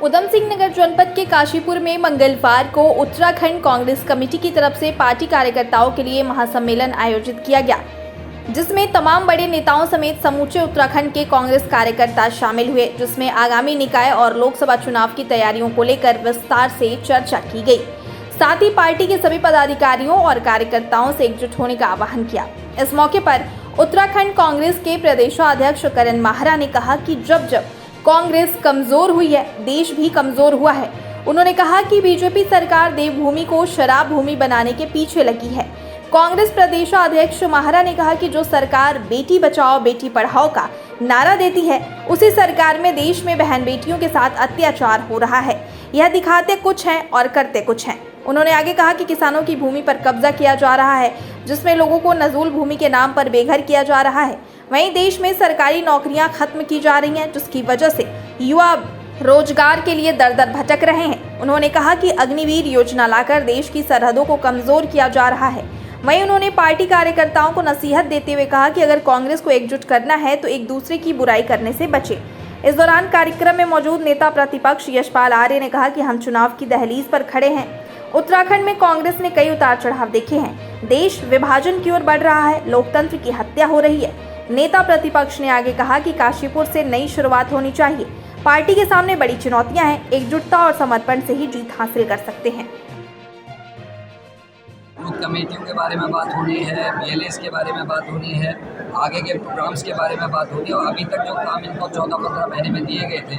उधम सिंह नगर जनपद के काशीपुर में मंगलवार को उत्तराखंड कांग्रेस कमेटी की तरफ से पार्टी कार्यकर्ताओं के लिए महासम्मेलन आयोजित किया गया, जिसमें तमाम बड़े नेताओं समेत समूचे उत्तराखंड के कांग्रेस कार्यकर्ता शामिल हुए, जिसमें आगामी निकाय और लोकसभा चुनाव की तैयारियों को लेकर विस्तार से चर्चा की गई। साथ ही पार्टी के सभी पदाधिकारियों और कार्यकर्ताओं से एकजुट होने का आह्वान किया। इस मौके पर उत्तराखंड कांग्रेस के प्रदेशाध्यक्ष करण माहरा ने कहा कि जब कांग्रेस कमजोर हुई है, देश भी कमजोर हुआ है। उन्होंने कहा कि बीजेपी सरकार देवभूमि को शराब भूमि बनाने के पीछे लगी है। कांग्रेस प्रदेशाध्यक्ष माहरा ने कहा कि जो सरकार बेटी बचाओ बेटी पढ़ाओ का नारा देती है, उसी सरकार में देश में बहन बेटियों के साथ अत्याचार हो रहा है। यह दिखाते कुछ हैं और करते कुछ हैं। उन्होंने आगे कहा कि किसानों की भूमि पर कब्जा किया जा रहा है, जिसमें लोगों को नजूल भूमि के नाम पर बेघर किया जा रहा है। वहीं देश में सरकारी नौकरियां खत्म की जा रही हैं, जिसकी वजह से युवा रोजगार के लिए दर दर भटक रहे हैं। उन्होंने कहा कि अग्निवीर योजना लाकर देश की सरहदों को कमजोर किया जा रहा है। वहीं उन्होंने पार्टी कार्यकर्ताओं को नसीहत देते हुए कहा कि अगर कांग्रेस को एकजुट करना है तो एक दूसरे की बुराई करने से बचे। इस दौरान कार्यक्रम में मौजूद नेता प्रतिपक्ष यशपाल आर्य ने कहा कि हम चुनाव की दहलीज पर खड़े हैं। उत्तराखंड में कांग्रेस ने कई उतार चढ़ाव देखे हैं। देश विभाजन की ओर बढ़ रहा है, लोकतंत्र की हत्या हो रही है। नेता प्रतिपक्ष ने आगे कहा कि काशीपुर से नई शुरुआत होनी चाहिए। पार्टी के सामने बड़ी चुनौतियां हैं, एकजुटता और समर्पण से ही जीत हासिल कर सकते हैं। कमेटियों के बारे में बात होनी है, बीएलएस के बारे में बात होनी है, आगे के प्रोग्राम्स के बारे में बात होनी है और अभी तक जो काम इनको 14-15 महीने में दिए गए थे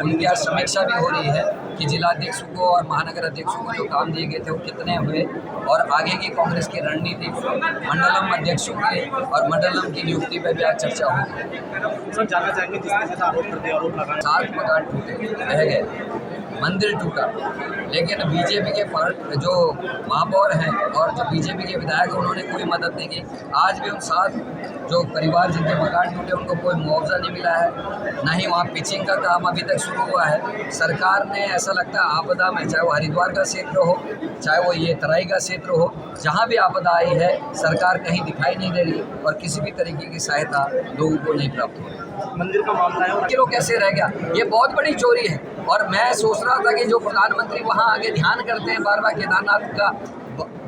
उनकी आज समीक्षा भी हो रही है कि जिलाध्यक्षों को और महानगर अध्यक्षों को जो काम दिए गए थे वो कितने हुए और आगे की कांग्रेस की रणनीति मंडलम अध्यक्षों की और मंडलम की नियुक्ति पर भी आज चर्चा होगी। सर जानना चाहेंगे जिस तरह से आरोप लगा 7 मकान टूटे रह गए, मंदिर टूटा, लेकिन बीजेपी के जो महापौर हैं और जो बीजेपी के विधायक हैं उन्होंने कोई मदद नहीं की। आज भी उन 7 जो परिवार जिनके मकान टूटे उनको कोई मुआवजा नहीं मिला है, न ही वहाँ पिचिंग का काम अभी तक शुरू हुआ है। सरकार ने ऐसा लगता है आपदा में, चाहे वो हरिद्वार का क्षेत्र हो, चाहे वो ये तराई का क्षेत्र हो, जहाँ भी आपदा आई है सरकार कहीं दिखाई नहीं दे रही और किसी भी तरीके की सहायता लोगों को नहीं प्राप्त हो रही। मंदिर का मामला है किलो कैसे रह गया, ये बहुत बड़ी चोरी है। और मैं सोच रहा था कि जो प्रधानमंत्री वहाँ आगे ध्यान करते हैं, बार बार केदारनाथ का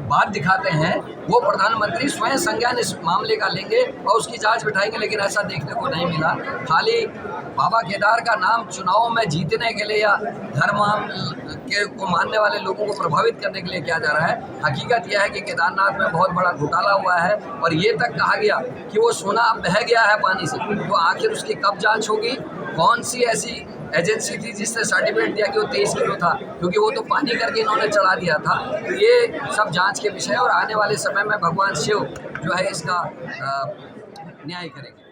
बात दिखाते हैं, वो प्रधानमंत्री स्वयं संज्ञान इस मामले का लेंगे और उसकी जांच बिठाएंगे, लेकिन ऐसा देखने को नहीं मिला। खाली बाबा केदार का नाम चुनाव में जीतने के लिए या धर्म को मानने वाले लोगों को प्रभावित करने के लिए किया जा रहा है। हकीकत यह है कि केदारनाथ में बहुत बड़ा घोटाला हुआ है और ये तक कहा गया कि वो सोना बह गया है पानी से, तो आखिर उसकी कब जाँच होगी? कौन सी ऐसी एजेंसी थी जिसने सर्टिफिकेट दिया कि वो 23 किलो था, क्योंकि वो तो पानी करके इन्होंने चढ़ा दिया था। तो ये सब जांच के विषय और आने वाले समय में भगवान शिव जो है इसका न्याय करेंगे।